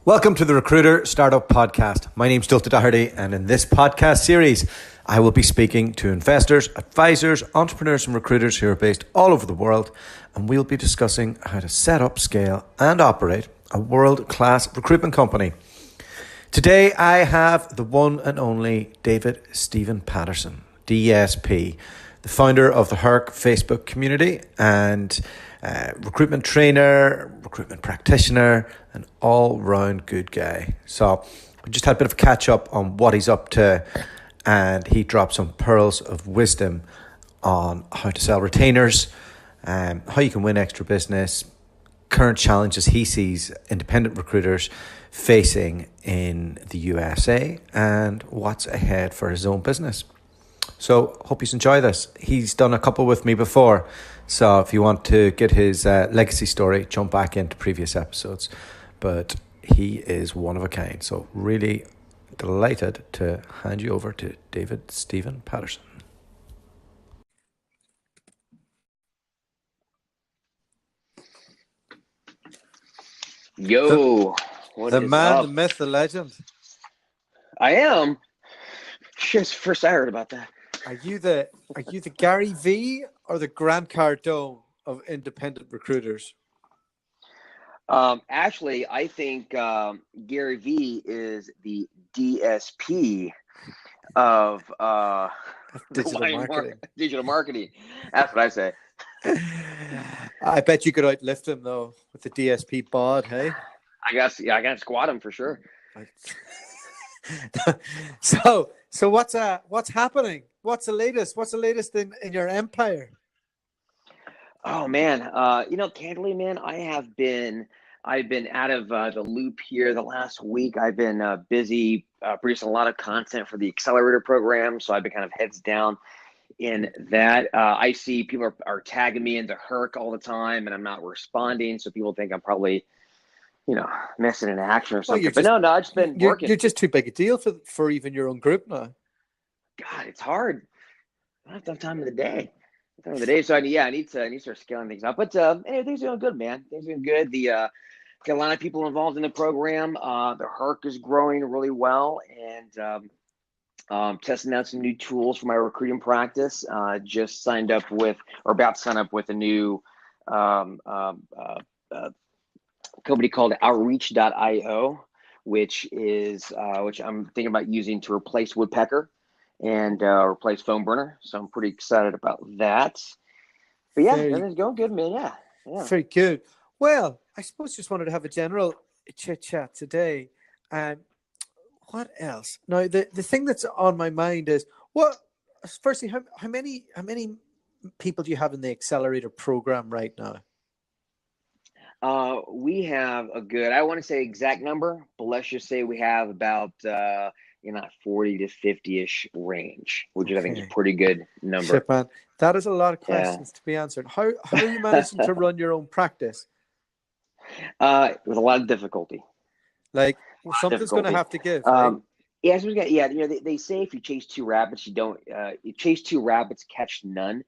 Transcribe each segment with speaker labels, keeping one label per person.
Speaker 1: Welcome to the Recruiter Startup Podcast. My name's Dualta, and in this podcast series, I will be speaking to investors, advisors, entrepreneurs, and recruiters who are based all over the world, and we'll be discussing how to set up, scale, and operate a world-class recruitment company. Today, I have the one and only David Stephen Patterson, DSP, the founder of the HERC Facebook community and recruitment trainer, recruitment practitioner, an all-round good guy. So we just had a bit of a catch-up on what he's up to, and he dropped some pearls of wisdom on how to sell retainers, how you can win extra business, current challenges he sees independent recruiters facing in the USA, and what's ahead for his own business. So hope you enjoy this. He's done a couple with me before, so if you want to get his legacy story, jump back into previous episodes. But he is one of a kind. So really delighted to hand you over to David Stephen Patterson.
Speaker 2: Yo,
Speaker 1: the man, up? The myth, the legend.
Speaker 2: I am. Shit, first I heard about that.
Speaker 1: Are you the Gary V or the Grant Cardone of independent recruiters?
Speaker 2: Actually, I think Gary V is the DSP of digital marketing. That's what I say.
Speaker 1: I bet you could outlift him though with the DSP bod. Hey,
Speaker 2: I guess I can squat him for sure.
Speaker 1: So what's happening? What's the latest? What's the latest in your empire?
Speaker 2: Oh man, candidly, man, I've been out of the loop here the last week. I've been busy producing a lot of content for the Accelerator program, so I've been kind of heads down in that. I see people are tagging me into HERC all the time, and I'm not responding, so people think I'm probably missing an action or something. But no, I've just been working.
Speaker 1: You're just too big a deal for even your own group now.
Speaker 2: God, it's hard. I don't have time of the day. So I need to start scaling things up. But anyway, things are doing good, man. Things are doing good. Got a lot of people involved in the program. The HERC is growing really well, and testing out some new tools for my recruiting practice. Just signed up with, or about to sign up with, a new company called Outreach.io, which I'm thinking about using to replace Woodpecker and replace Phone Burner. So I'm pretty excited about that. But yeah, everything's going good, man. Yeah.
Speaker 1: Very good. Well, I suppose just wanted to have a general chit chat today. What else? Now, the thing that's on my mind is firstly, how many people do you have in the Accelerator program right now?
Speaker 2: We have a good, I want to say exact number, but let's just say we have about 40 to 50-ish range, which I think is a pretty good number.
Speaker 1: Shit, man. That is a lot of questions to be answered. How are you managing to run your own practice?
Speaker 2: With a lot of difficulty.
Speaker 1: Like something's going to have to give. Right?
Speaker 2: They say if you chase two rabbits, you chase two rabbits, catch none.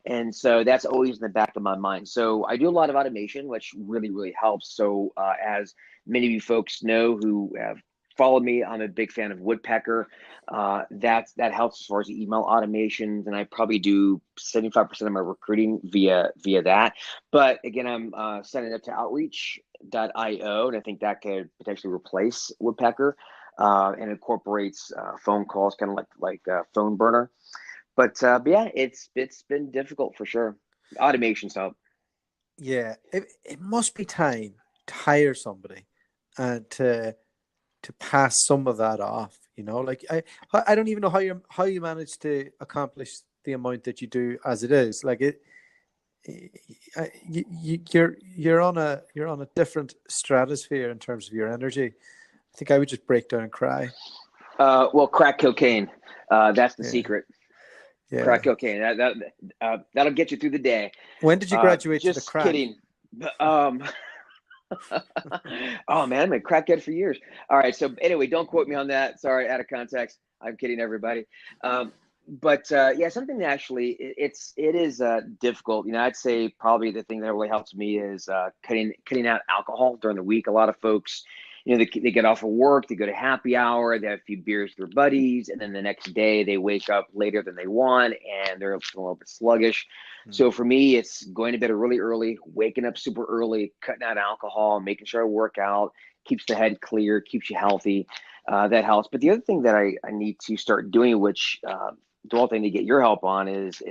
Speaker 2: And so that's always in the back of my mind. So I do a lot of automation, which really, really helps. So as many of you folks know who have followed me, I'm a big fan of Woodpecker. That helps as far as the email automations, and I probably do 75% of my recruiting via that. But again, I'm setting up to Outreach.io, and I think that could potentially replace Woodpecker and incorporates phone calls, kind of like Phone Burner. But yeah, it's been difficult for sure. Automation's help.
Speaker 1: Yeah, it must be time to hire somebody and to pass some of that off. Like I don't even know how you manage to accomplish the amount that you do as it is. Like you're on a different stratosphere in terms of your energy. I think I would just break down and cry.
Speaker 2: Well, crack cocaine. That's the secret.
Speaker 1: Yeah.
Speaker 2: Crack cocaine. That'll get you through the day.
Speaker 1: When did you graduate to the crack?
Speaker 2: Just kidding. Oh man, I'm crackhead for years. All right. So anyway, don't quote me on that. Sorry, out of context. I'm kidding, everybody. But something that actually it is difficult. I'd say probably the thing that really helps me is cutting out alcohol during the week. A lot of folks they get off of work, they go to happy hour, they have a few beers with their buddies, and then the next day they wake up later than they want and they're a little bit sluggish. So for me, it's going to bed really early, waking up super early, cutting out alcohol, making sure I work out, keeps the head clear, keeps you healthy. That helps. But the other thing that I need to start doing, which Dualta, I need to get your help on, is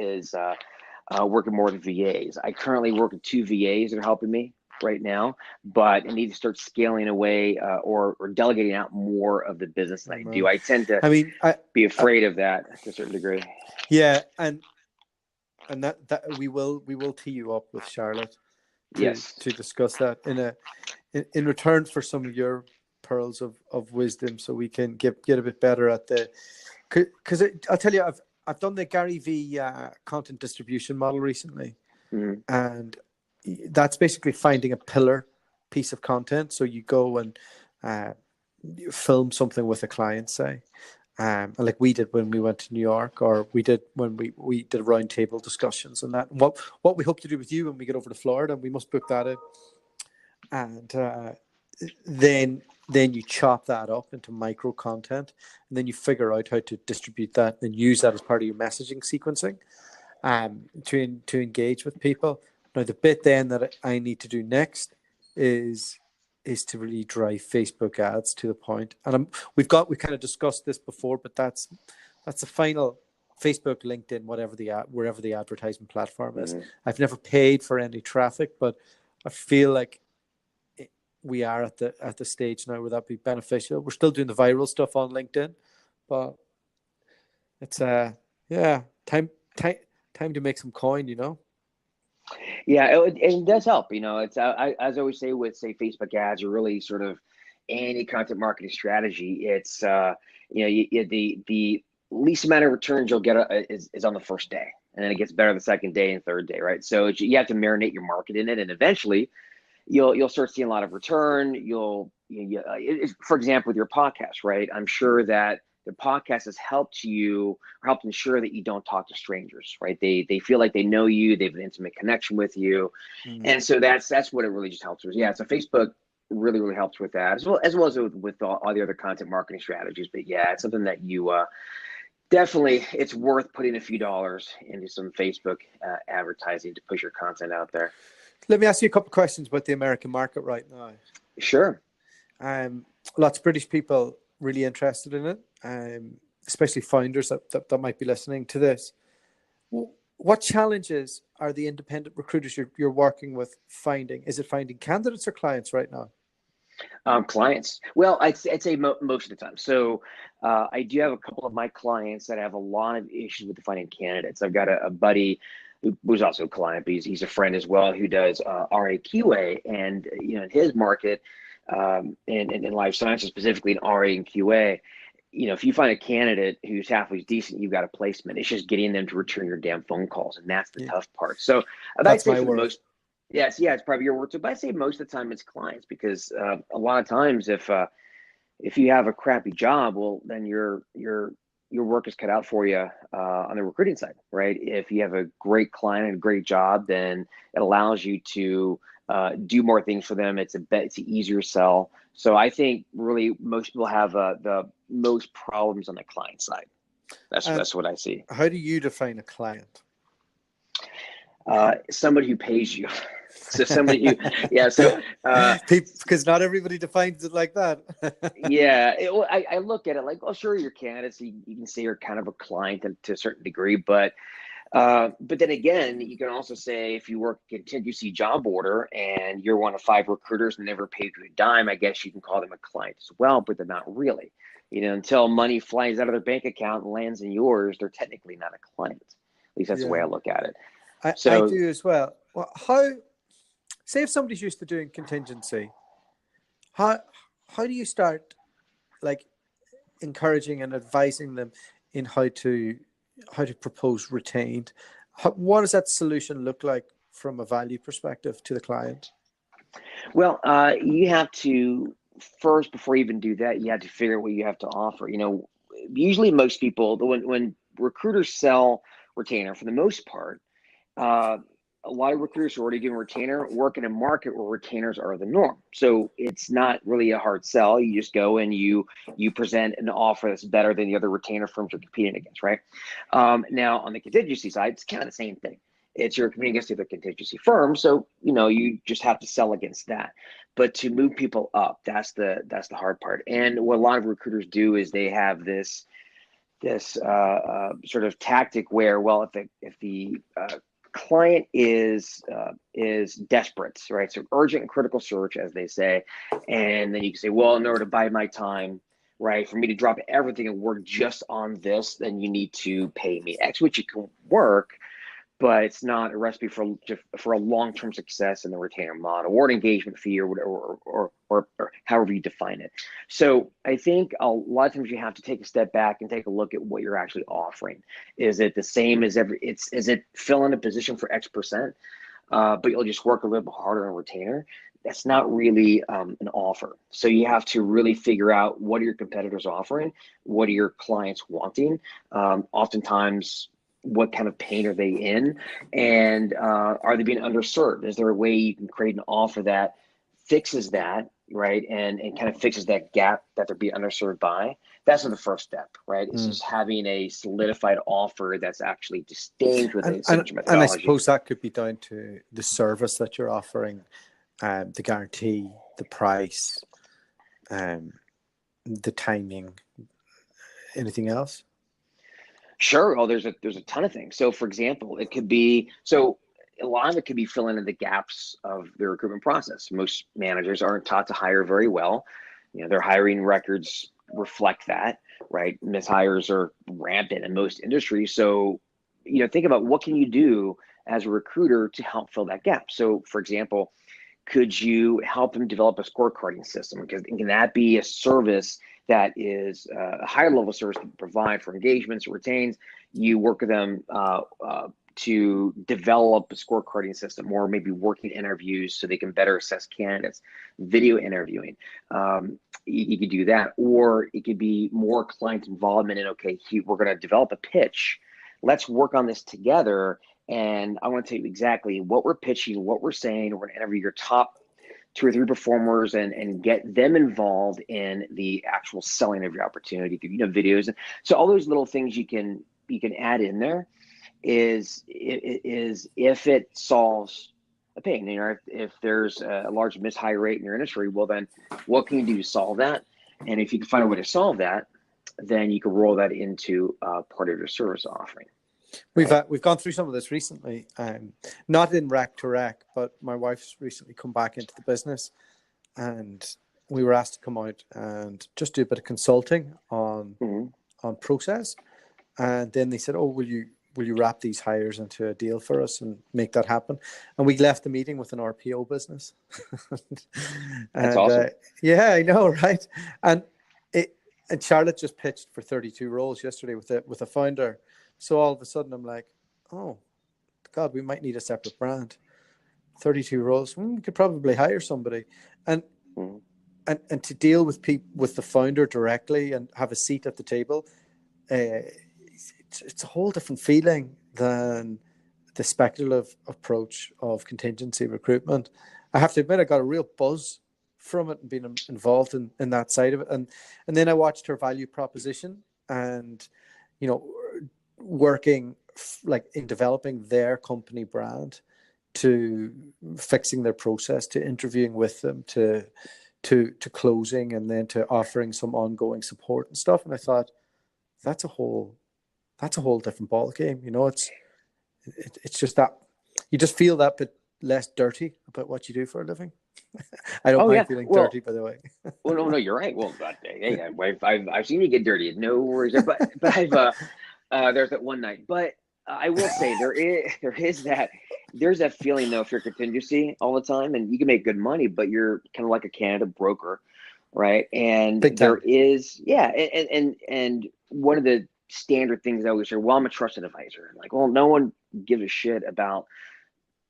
Speaker 2: working more with VAs. I currently work with 2 VAs that are helping me right now, but I need to start scaling away or delegating out more of the business that I do. I tend to be afraid of that to a certain degree.
Speaker 1: Yeah, and that we will tee you up with Charlotte to discuss that in return for some of your pearls of wisdom, so we can get a bit better at because I'll tell you, I've done the Gary V content distribution model recently, and that's basically finding a pillar piece of content. So you go and you film something with a client, say, like we did when we went to New York, or we did when we did roundtable discussions and that. And what we hope to do with you when we get over to Florida, and we must book that in. And then you chop that up into micro content, and then you figure out how to distribute that and use that as part of your messaging sequencing to engage with people. Now, the bit then that I need to do next is to really drive Facebook ads to the point. And we've kind of discussed this before, but that's the final Facebook, LinkedIn, wherever the advertising platform is. I've never paid for any traffic, but I feel like we are at the stage now where that'd be beneficial. We're still doing the viral stuff on LinkedIn, but it's time to make some coin,
Speaker 2: Yeah, it does help. It's as I always say with Facebook ads, or really sort of any content marketing strategy. It's the least amount of returns you'll get is on the first day, and then it gets better the second day and third day, right? So you have to marinate your market in it, and eventually you'll start seeing a lot of return. For example, with your podcast, right? I'm sure that the podcast has helped ensure that you don't talk to strangers, right? They feel like they know you, they have an intimate connection with you, and so that's what it really just helps with. Yeah, so Facebook really, really helps with that, as well as with all the other content marketing strategies. But yeah, it's something that you definitely, it's worth putting a few dollars into some Facebook advertising to push your content out there.
Speaker 1: Let me ask you a couple of questions about the American market right now.
Speaker 2: Sure.
Speaker 1: Lots of British people really interested in it, especially founders that might be listening to this. What challenges are the independent recruiters you're working with finding? Is it finding candidates or clients right now?
Speaker 2: Clients. Well, I'd say most of the time. So I do have a couple of my clients that have a lot of issues with finding candidates. I've got a buddy who's also a client, but he's a friend as well, who does RA/QA, and in his market, in life sciences, specifically in RA and QA, if you find a candidate who's halfway decent, you've got a placement. It's just getting them to return your damn phone calls, and that's the tough part. So I'd say for most. Yes, it's probably your word too, but I'd say most of the time it's clients, because a lot of times if you have a crappy job, well, then your work is cut out for you on the recruiting side, right? If you have a great client and a great job, then it allows you to do more things for them. It's an easier sell. So I think really most people have the most problems on the client side. That's what I see.
Speaker 1: How do you define a client?
Speaker 2: Somebody who pays you. So somebody who, because
Speaker 1: not everybody defines it like that.
Speaker 2: I look at it like, well, sure, your candidates, you can say you're kind of a client to a certain degree, but then again, you can also say if you work a contingency job order and you're one of 5 recruiters and never paid you a dime, I guess you can call them a client as well, but they're not really. Until money flies out of their bank account and lands in yours, they're technically not a client. At least that's the way I look at it.
Speaker 1: I do as well. Say if somebody's used to doing contingency, how do you start like encouraging and advising them in how to propose retained? What does that solution look like from a value perspective to the client?
Speaker 2: Well, you have to first, before you even do that, you have to figure out what you have to offer. Usually most people, when recruiters sell retainer, for the most part, a lot of recruiters are already doing retainer work in a market where retainers are the norm. So it's not really a hard sell. You just go and you present an offer that's better than the other retainer firms you're competing against, right? Now on the contingency side, it's kind of the same thing. It's you're competing against the other contingency firm, so you just have to sell against that. But to move people up, that's the hard part. And what a lot of recruiters do is they have this sort of tactic where, well, if the client is desperate, right? So urgent and critical search, as they say, and then you can say, well, in order to buy my time, right, for me to drop everything and work just on this, then you need to pay me X, which you can work, but it's not a recipe for a long-term success in the retainer model or an engagement fee or whatever, or however you define it. So I think a lot of times you have to take a step back and take a look at what you're actually offering. Is it the same as is it filling a position for X percent, but you'll just work a little bit harder on retainer? That's not really an offer. So you have to really figure out what are your competitors offering, what are your clients wanting. Oftentimes, what kind of pain are they in, and are they being underserved? Is there a way you can create an offer that fixes that, right, and kind of fixes that gap that they're being underserved by? That's the first step, right? It's just having a solidified offer that's actually distinct with a signature methodology.
Speaker 3: And I suppose that could be down to the service that you're offering, the guarantee, the price, the timing. Anything else?
Speaker 2: Sure. Oh, there's a ton of things. So for example, it could be, so a lot of it could be filling in the gaps of the recruitment process. Most managers aren't taught to hire very well. Their hiring records reflect that, right? Mishires are rampant in most industries. So, think about what can you do as a recruiter to help fill that gap. So for example, could you help them develop a scorecarding system? Because can that be a service that is a higher level service to provide for engagements or retains? You work with them to develop a scorecarding system, or maybe working interviews so they can better assess candidates, video interviewing. You could do that, or it could be more client involvement in, okay, we're going to develop a pitch. Let's work on this together. And I want to tell you exactly what we're pitching, what we're saying. We're going to interview your top 2 or 3 performers and get them involved in the actual selling of your opportunity. Videos. And so all those little things you can add in there is if it solves a pain. If there's a large mishire rate in your industry, well, then what can you do to solve that? And if you can find a way to solve that, then you can roll that into part of your service offering.
Speaker 3: We've gone through some of this recently, not in rec to rec, but my wife's recently come back into the business, and we were asked to come out and just do a bit of consulting on process. And then they said, "Oh, will you wrap these hires into a deal for us and make that happen?" And we left the meeting with an RPO business.
Speaker 2: That's awesome.
Speaker 3: Yeah, I know, right? And Charlotte just pitched for 32 roles yesterday with a founder. So all of a sudden I'm like, oh God, we might need a separate brand. 32 roles, we could probably hire somebody. And to deal with the founder directly and have a seat at the table, it's a whole different feeling than the speculative approach of contingency recruitment. I have to admit, I got a real buzz from it and being involved in that side of it. And then I watched her value proposition and, working like in developing their company brand, to fixing their process, to interviewing with them, to closing, and then to offering some ongoing support and stuff. And I thought, that's a whole different ball game. It's just that you just feel that bit less dirty about what you do for a living. I don't mind feeling dirty, by the way.
Speaker 2: Well, no, you're right. Well, yeah, I've seen you get dirty. No worries. But there's that one night. But I will say there's that feeling though, if you're contingency all the time, and you can make good money, but you're kind of like a candidate broker, right? And there is, and one of the standard things I always hear, well, I'm a trusted advisor. Like, well, no one gives a shit about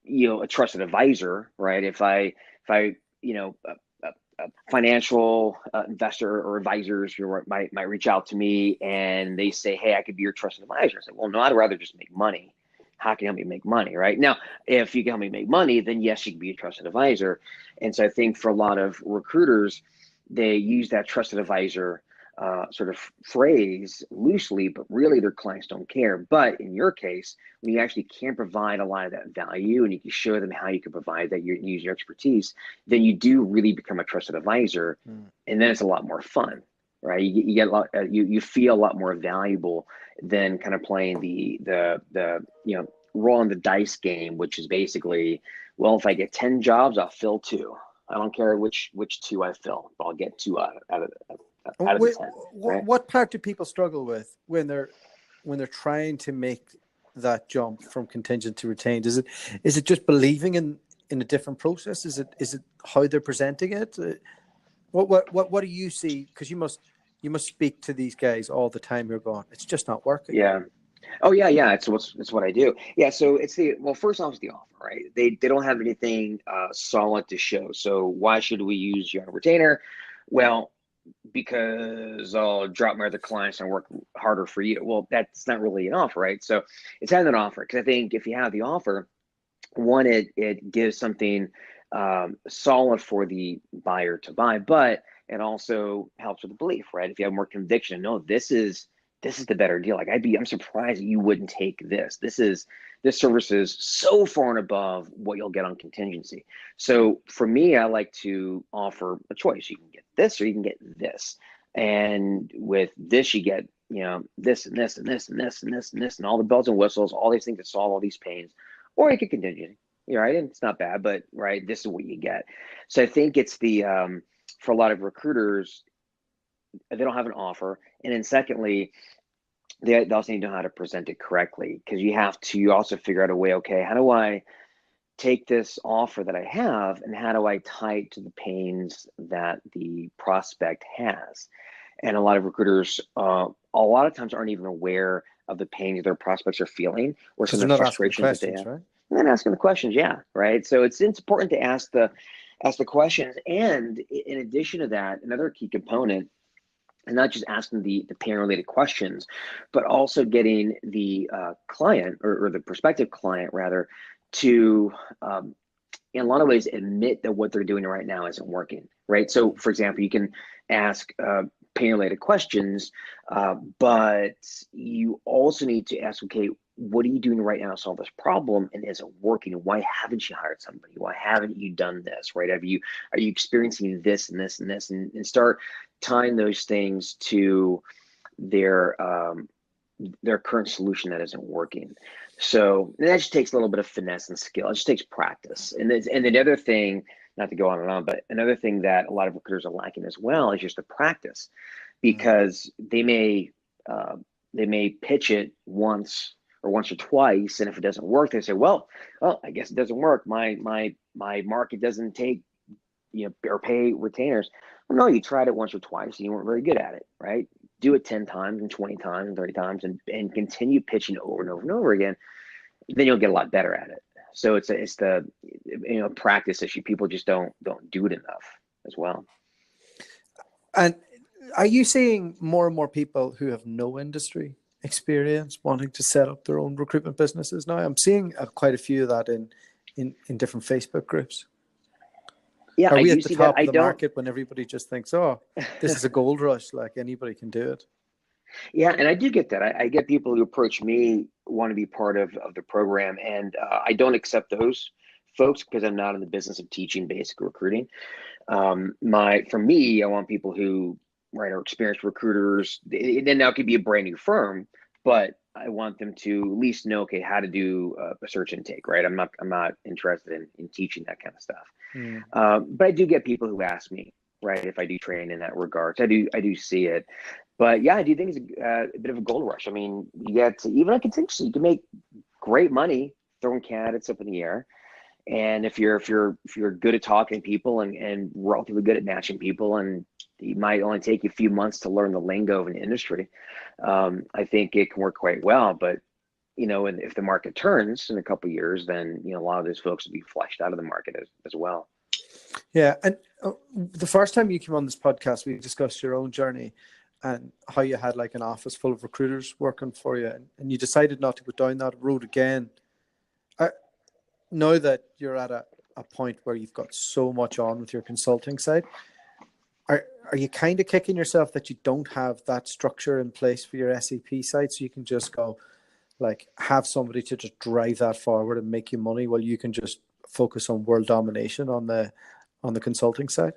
Speaker 2: a trusted advisor, right? If I a financial investor or advisors might reach out to me and they say, hey, I could be your trusted advisor. I say, well, no, I'd rather just make money, how can you help me make money, right? Now, if you can help me make money, then yes, you can be a trusted advisor. And so I think for a lot of recruiters, they use that trusted advisor sort of phrase loosely, but really their clients don't care. But in your case, when you actually can provide a lot of that value and you can show them how you can provide that, you use your expertise, then you do really become a trusted advisor, and then it's a lot more fun, right? You get a lot, you feel a lot more valuable than kind of playing the rolling the dice game, which is basically, well, if I get 10 jobs, I'll fill 2. I don't care which 2 I fill, but I'll get 2 out of the 10. Right?
Speaker 3: What part do people struggle with when they're trying to make that jump from contingent to retained? Is it just believing in a different process? Is it how they're presenting it? What do you see? Because you must speak to these guys all the time. You're going, it's just not working.
Speaker 2: Yeah. Oh yeah. It's what I do. Yeah. So first off, it's the offer, right? They don't have anything solid to show. So why should we use you on a retainer? Well, because I'll drop my other clients and work harder for you. Well, that's not really an offer, right? So it's having an offer, because I think if you have the offer, one, it gives something solid for the buyer to buy, but it also helps with the belief, right? If you have more conviction, no, this is the better deal. Like I'm surprised that you wouldn't take this. This service is so far and above what you'll get on contingency. So for me, I like to offer a choice. You can get this or you can get this. And with this, you get, this and this and this and this and this and this and all the bells and whistles, all these things that solve all these pains, or you get contingency. Right? And it's not bad, but right, this is what you get. So I think it's for a lot of recruiters, they don't have an offer. And then secondly, they also need to know how to present it correctly, because you also figure out a way, okay, how do I take this offer that I have and how do I tie it to the pains that the prospect has? And a lot of recruiters, a lot of times aren't even aware of the pains their prospects are feeling, or some of the frustrations that they have. Right? And then asking the questions, yeah, right. So it's important to ask the questions. And in addition to that, another key component, and not just asking the pain-related questions, but also getting the client or the prospective client rather to, in a lot of ways, admit that what they're doing right now isn't working, right? So, for example, you can ask pain-related questions, but you also need to ask, okay, what are you doing right now to solve this problem, and is it working? Why haven't you hired somebody? Why haven't you done this, right? Are you experiencing this and this and this, and start tying those things to their current solution that isn't working. So that just takes a little bit of finesse and skill. It just takes practice. And the other thing, not to go on and on, but another thing that a lot of recruiters are lacking as well is just the practice, because they may pitch it once or twice, and if it doesn't work, they say, well, I guess it doesn't work. My market doesn't take or pay retainers. Well, no, you tried it once or twice and you weren't very good at it, right? Do it 10 times and 20 times and 30 times and continue pitching over and over and over again. Then you'll get a lot better at it. So it's the practice issue. People just don't do it enough as well.
Speaker 3: And are you seeing more and more people who have no industry experience wanting to set up their own recruitment businesses now? I'm seeing quite a few of that in different Facebook groups.
Speaker 2: Yeah,
Speaker 3: are we at the top of the market when everybody just thinks, oh, this is a gold rush, like anybody can do it?
Speaker 2: Yeah, and I do get that. I get people who approach me, want to be part of the program, and I don't accept those folks because I'm not in the business of teaching basic recruiting. For me, I want people who are experienced recruiters. Then now it could be a brand new firm, but I want them to at least know, okay, how to do a search intake, right? I'm not interested in teaching that kind of stuff. But I do get people who ask me, right, if I do train in that regard. So I do see it. But yeah, I do think it's a bit of a gold rush. I mean, you get even on contingency, you can make great money throwing candidates up in the air. And if you're good at talking to people and relatively good at matching people, and it might only take you a few months to learn the lingo of an industry, I think it can work quite well. But and if the market turns in a couple of years, then a lot of those folks will be flushed out of the market as well.
Speaker 3: Yeah, and the first time you came on this podcast, we discussed your own journey and how you had like an office full of recruiters working for you, and you decided not to go down that road again now that you're at a point where you've got so much on with your consulting side, are you kind of kicking yourself that you don't have that structure in place for your SAP side, so you can just go like have somebody to just drive that forward and make you money while you can just focus on world domination on the consulting side?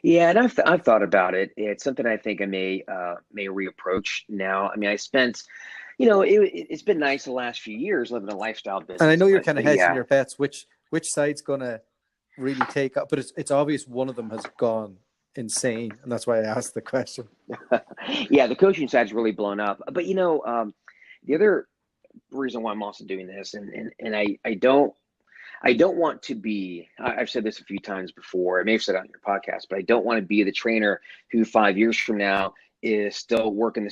Speaker 2: Yeah, and I've thought about it. It's something I think I may reapproach now. I mean, I spent, it's been nice the last few years living a lifestyle business.
Speaker 3: And I know you're kind of hedging
Speaker 2: yeah.
Speaker 3: your bets. Which side's gonna really take up? But it's obvious one of them has gone insane, and that's why I asked the question.
Speaker 2: Yeah, the coaching side's really blown up. But the other reason why I'm also doing this, and I don't want to be, I've said this a few times before, I may have said it on your podcast, but I don't want to be the trainer who 5 years from now is still working the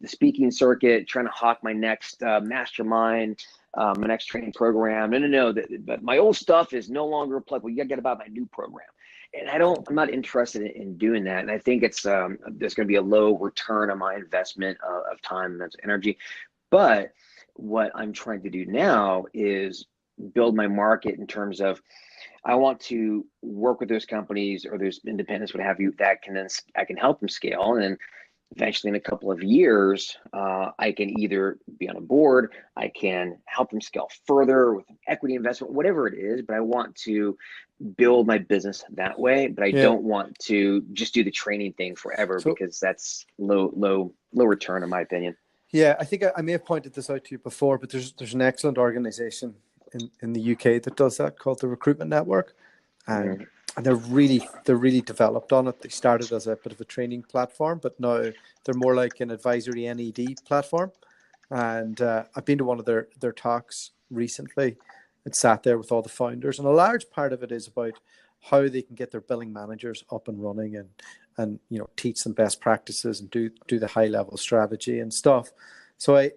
Speaker 2: speaking circuit, trying to hawk my next mastermind, my next training program. No, but my old stuff is no longer applicable. You got to get about my new program. And I'm not interested in doing that. And I think it's there's going to be a low return on my investment of time and energy. But what I'm trying to do now is build my market in terms of I want to work with those companies or those independents, what have you, that I can help them scale. And then eventually in a couple of years, I can either be on a board, I can help them scale further with an equity investment, whatever it is, but I want to build my business that way. But I don't want to just do the training thing forever because that's low return in my opinion.
Speaker 3: Yeah, I think I may have pointed this out to you before, but there's an excellent organization in the UK that does that called the Recruitment Network. And they're really developed on it. They started as a bit of a training platform, but now they're more like an advisory NED platform. And I've been to one of their talks recently. It sat there with all the founders, and a large part of it is about how they can get their billing managers up and running and teach them best practices and do the high level strategy and stuff. So I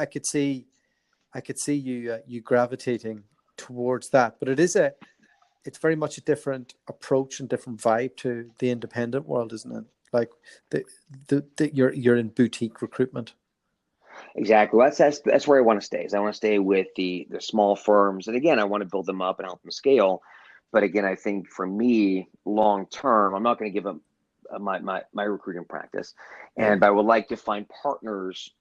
Speaker 3: could see you gravitating towards that, but it's very much a different approach and different vibe to the independent world, isn't it? Like you're in boutique recruitment.
Speaker 2: Exactly. That's where I want to stay. I want to stay with the small firms, and again, I want to build them up and help them scale. But again, I think for me, long term, I'm not going to give up my recruiting practice, and I would like to find partners,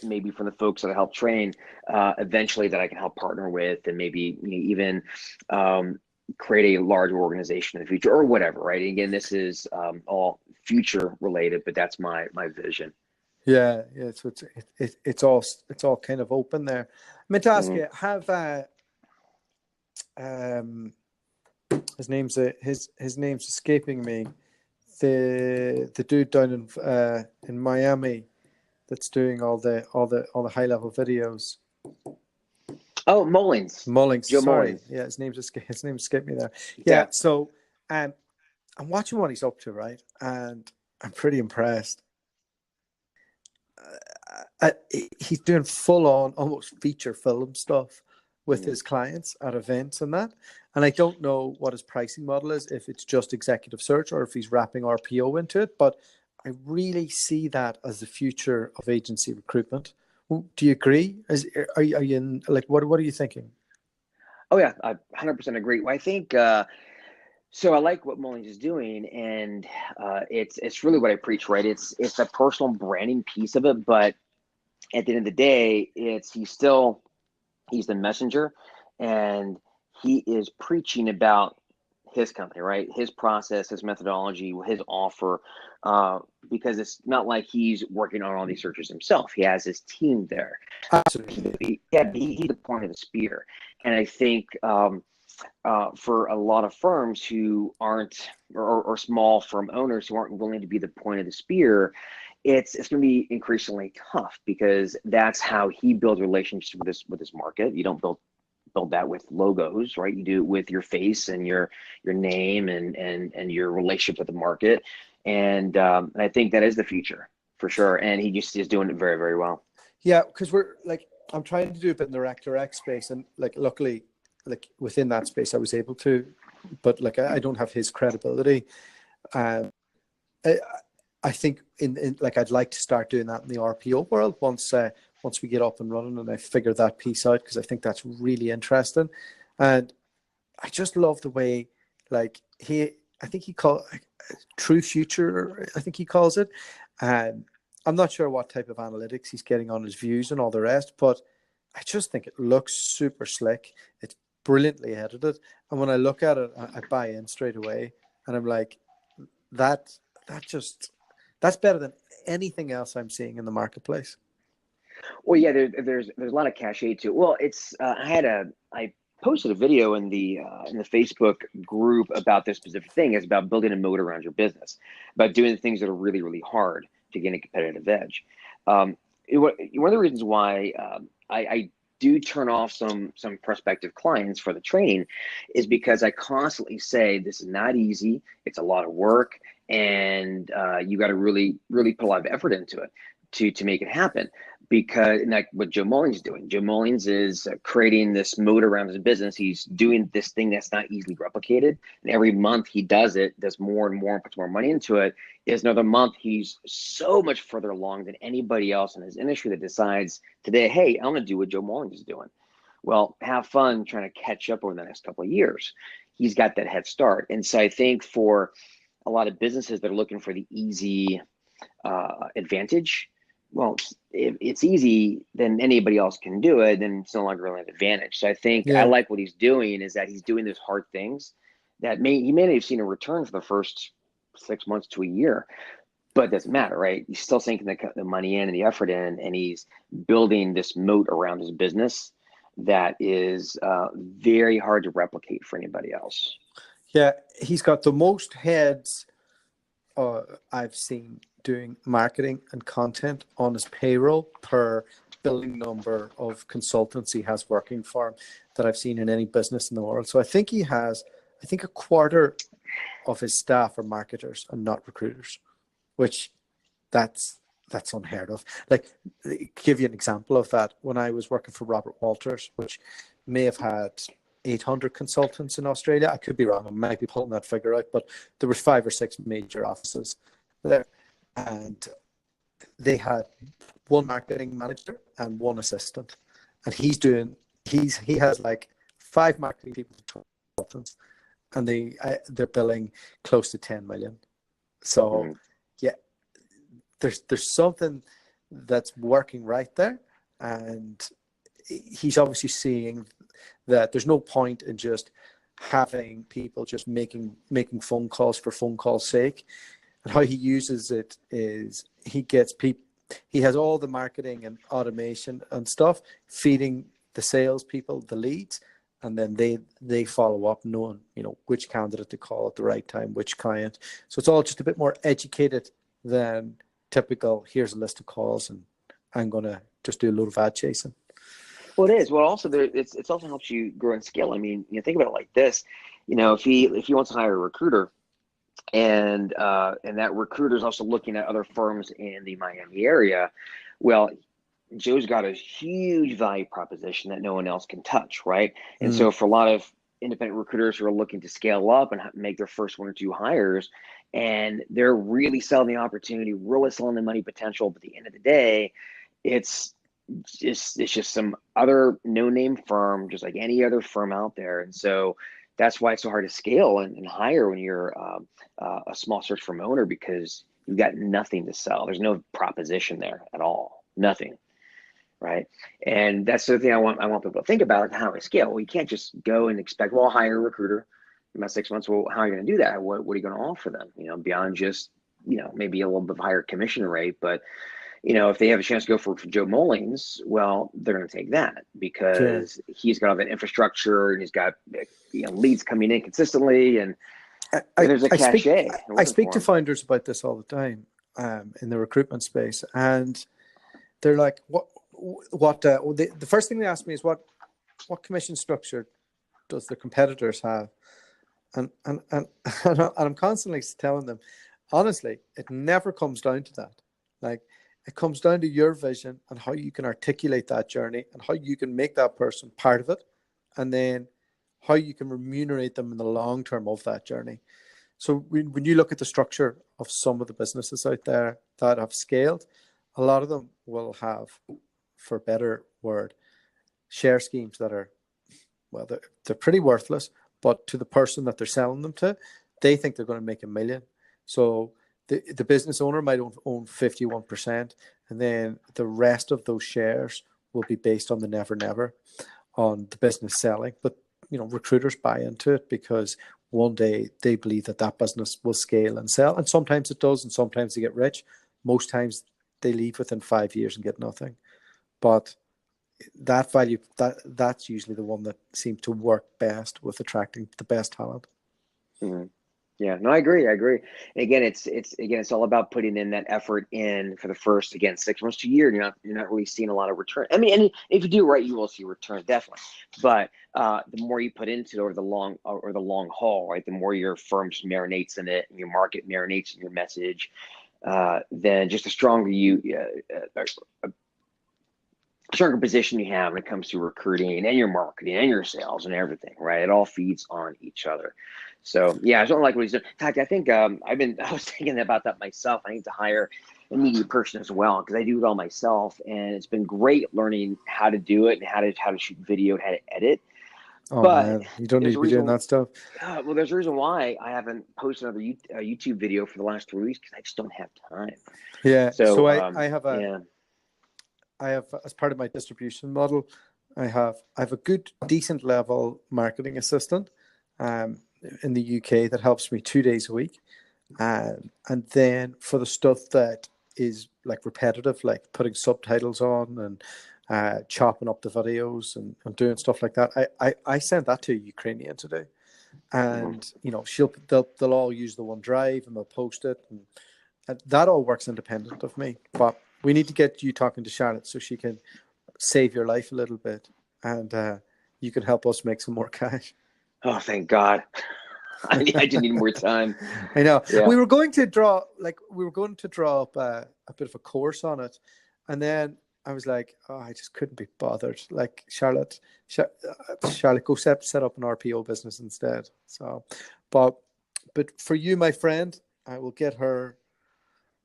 Speaker 2: maybe from the folks that I help train, eventually that I can help partner with, and maybe even create a large organization in the future or whatever. Right? And again, this is all future related, but that's my vision.
Speaker 3: Yeah. So it's all kind of open there. I meant to ask you, have his name's escaping me. The dude down in Miami that's doing all the high level videos.
Speaker 2: Oh, Mullings.
Speaker 3: Joe
Speaker 2: sorry.
Speaker 3: Mullings. Yeah, his name escaped me there. Yeah. So I'm watching what he's up to, right? And I'm pretty impressed. He's doing full on, almost feature film stuff with his clients at events and that. And I don't know what his pricing model is, if it's just executive search or if he's wrapping RPO into it. But I really see that as the future of agency recruitment. Do you agree? Are you in, like, what are you thinking?
Speaker 2: Oh yeah, I 100% agree. Well, I think so. I like what Mullings is doing, and it's really what I preach, right? It's a personal branding piece of it, but at the end of the day, he's the messenger, and he is preaching about his company, right? His process, his methodology, his offer, because it's not like he's working on all these searches himself. He has his team there.
Speaker 3: Absolutely.
Speaker 2: He's the point of the spear. And I think for a lot of firms who aren't, or small firm owners who aren't willing to be the point of the spear, it's going to be increasingly tough, because that's how he builds relationships with his market. You don't build that with logos, right? You do it with your face and your name and your relationship with the market. And I think that is the future for sure. And he just is doing it very, very well.
Speaker 3: Yeah, because I'm trying to do a bit in the Rec Direct space, and luckily, within that space, I was able to, but I don't have his credibility. I think in I'd like to start doing that in the RPO world once once we get up and running and I figure that piece out, because I think that's really interesting. And I just love the way, like, I think he called True Future, I think he calls it. And I'm not sure what type of analytics he's getting on his views and all the rest, but I just think it looks super slick. It's brilliantly edited. And when I look at it, I buy in straight away. And I'm like, that's better than anything else I'm seeing in the marketplace.
Speaker 2: Well, yeah, there's a lot of cachet to it. Well, it's I posted a video in the Facebook group about this specific thing. It's about building a moat around your business, about doing the things that are really, really hard to gain a competitive edge. One of the reasons why I do turn off some prospective clients for the training is because I constantly say this is not easy. It's a lot of work, and you got to really, really put a lot of effort into it to make it happen. Because like what Joe Mullins is doing, Joe Mullins is creating this moat around his business. He's doing this thing that's not easily replicated, and every month he does more and more, and puts more money into it. Is another month he's so much further along than anybody else in his industry that decides today, hey, I'm gonna do what Joe Mullins is doing. Well, have fun trying to catch up over the next couple of years. He's got that head start, and so I think for a lot of businesses that are looking for the easy advantage, well, if it's easy, then anybody else can do it, then it's no longer really an advantage. So I think I like what he's doing is that he's doing those hard things that he may not have seen a return for the first 6 months to a year, but it doesn't matter, right? He's still sinking the money in and the effort in, and he's building this moat around his business that is very hard to replicate for anybody else.
Speaker 3: Yeah, he's got the most heads I've seen doing marketing and content on his payroll per billing number of consultants he has working for him that I've seen in any business in the world. So I think he has, a quarter of his staff are marketers and not recruiters, which that's unheard of. Like, give you an example of that. When I was working for Robert Walters, which may have had 800 consultants in Australia, I could be wrong, I might be pulling that figure out, but there were 5 or 6 major offices there, and they had one marketing manager and one assistant, and he has like 5 marketing people, consultants, and they're billing close to 10 million. So yeah, there's something that's working right there, and he's obviously seeing that there's no point in just having people just making phone calls for phone call's sake. And how he uses it is he has all the marketing and automation and stuff feeding the salespeople the leads, and then they follow up knowing, which candidate to call at the right time, which client. So it's all just a bit more educated than typical, here's a list of calls and I'm going to just do a load of ad chasing.
Speaker 2: Well, it is. Well, also it's also helps you grow and scale. I mean, think about it like this. If he wants to hire a recruiter, and that recruiter is also looking at other firms in the Miami area, well, Joe's got a huge value proposition that no one else can touch, right? And so for a lot of independent recruiters who are looking to scale up and make their first 1 or 2 hires, and they're really selling the opportunity, really selling the money potential, but at the end of the day, it's just some other no-name firm, just like any other firm out there. And so that's why it's so hard to scale and hire when you're a small search firm owner, because you've got nothing to sell. There's no proposition there at all, nothing, right? And that's the thing I want people to think about, like, how do I scale? Well, you can't just go and expect, well, I'll hire a recruiter in about 6 months. Well, how are you going to do that? What are you going to offer them? Beyond just maybe a little bit higher commission rate, but if they have a chance to go for Joe Mullins, well, they're going to take that because he's got all that infrastructure and he's got leads coming in consistently, and there's a cachet.
Speaker 3: I speak to founders about this all the time in the recruitment space, and they're like, the first thing they ask me is what commission structure does the competitors have, and I'm constantly telling them, honestly, it never comes down to that. Like, it comes down to your vision and how you can articulate that journey and how you can make that person part of it, and then how you can remunerate them in the long term of that journey. So when you look at the structure of some of the businesses out there that have scaled, a lot of them will have for a better word, share schemes that are, well, they're pretty worthless, but to the person that they're selling them to, they think they're going to make $1 million. So the business owner might own 51%, and then the rest of those shares will be based on the never on the business selling. But recruiters buy into it because one day they believe that business will scale and sell, and sometimes it does, and sometimes they get rich. Most times they leave within 5 years and get nothing. But that value, that's usually the one that seems to work best with attracting the best talent.
Speaker 2: Mm-hmm. Yeah, no, I agree. And again, it's all about putting in that effort in for the first, 6 months to a year. You're not really seeing a lot of return. I mean, and if you do right, you will see return, definitely. But the more you put into it over the long haul, right, the more your firm marinates in it and your market marinates in your message, then just the stronger stronger position you have when it comes to recruiting and your marketing and your sales and everything, right? It all feeds on each other. So yeah, I don't like what he's doing. In fact, I think I was thinking about that myself. I need to hire a media person as well, because I do it all myself, and it's been great learning how to do it and how to shoot video and how to edit.
Speaker 3: Oh,
Speaker 2: but
Speaker 3: man, you don't need to be doing that stuff.
Speaker 2: Well, there's a reason why I haven't posted another YouTube video for the last 3 weeks, because I just don't have time.
Speaker 3: Yeah. So
Speaker 2: I
Speaker 3: have, as part of my distribution model, I have a good, decent level marketing assistant in the UK that helps me 2 days a week. And then for the stuff that is like repetitive, like putting subtitles on and chopping up the videos and doing stuff like that, I send that to a Ukrainian to do. And, they'll all use the OneDrive and they'll post it. And that all works independent of me. But we need to get you talking to Charlotte so she can save your life a little bit, and you can help us make some more cash.
Speaker 2: Oh, thank God. I just need more time.
Speaker 3: I know.
Speaker 2: Yeah.
Speaker 3: We were going to draw up a bit of a course on it, and then I was like, oh, I just couldn't be bothered. Like Charlotte, go set up an RPO business instead. So, but for you, my friend, I will get her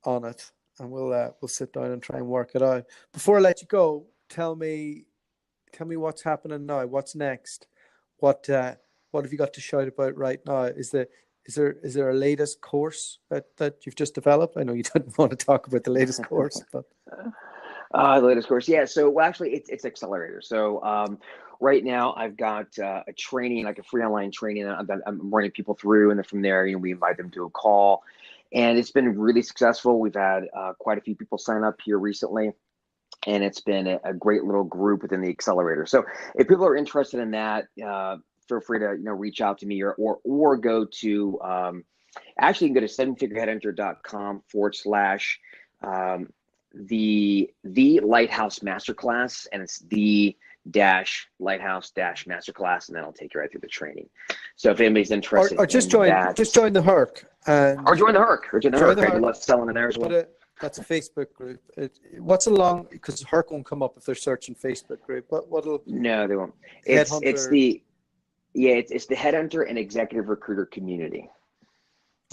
Speaker 3: on it, and we'll sit down and try and work it out. Before I let you go, tell me what's happening now. What's next? What have you got to shout about right now? Is there a latest course that you've just developed? I know you didn't want to talk about the latest course, but
Speaker 2: the latest course, yeah. So actually, it's Accelerator. So right now, I've got a training, like a free online training. I'm running people through, and then from there, we invite them to a call. And it's been really successful. We've had quite a few people sign up here recently, and it's been a great little group within the Accelerator. So if people are interested in that, feel free to reach out to me or go to actually you can go to sevenfigureheadhunter.com / the Lighthouse Masterclass, and it's the Lighthouse Masterclass, and then I'll take you right through the training. So if anybody's interested,
Speaker 3: or just join the HERC, or
Speaker 2: join the HERC. I love selling in there as well.
Speaker 3: That's a Facebook group. What's along, because HERC won't come up if they're searching Facebook group.
Speaker 2: No, they won't. It's the Headhunter and Executive Recruiter community.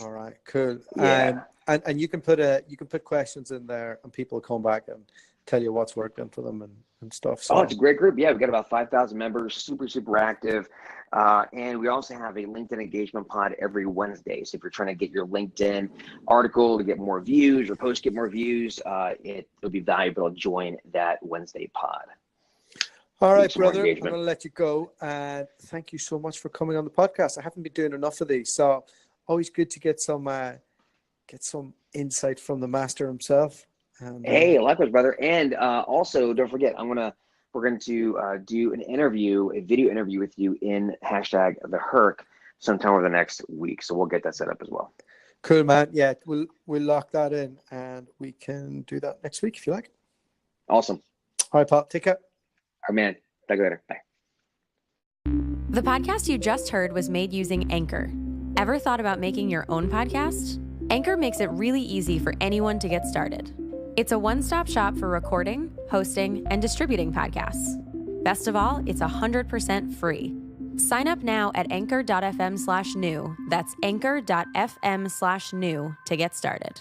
Speaker 3: All right, cool.
Speaker 2: Yeah.
Speaker 3: And you can put questions in there, and people will come back and tell you what's working for them and stuff. So.
Speaker 2: Oh, it's a great group. Yeah, we've got about 5,000 members, super active. And we also have a LinkedIn engagement pod every Wednesday. So if you're trying to get your LinkedIn article to get more views or post get more views, it'll be valuable to join that Wednesday pod.
Speaker 3: All right, brother, I'm going to let you go. And thank you so much for coming on the podcast. I haven't been doing enough of these, so always good to get some insight from the master himself. And,
Speaker 2: hey, likewise, brother. And also, don't forget, we're going to do a video interview with you in hashtag the HERC sometime over the next week. So we'll get that set up as well.
Speaker 3: Cool, man. Yeah, we'll lock that in, and we can do that next week if you like.
Speaker 2: Awesome.
Speaker 3: All right, Paul. Take care.
Speaker 2: All right, man. Talk later. Bye.
Speaker 4: The podcast you just heard was made using Anchor. Ever thought about making your own podcast? Anchor makes it really easy for anyone to get started. It's a one-stop shop for recording, hosting, and distributing podcasts. Best of all, it's 100% free. Sign up now at anchor.fm/new. That's anchor.fm/new to get started.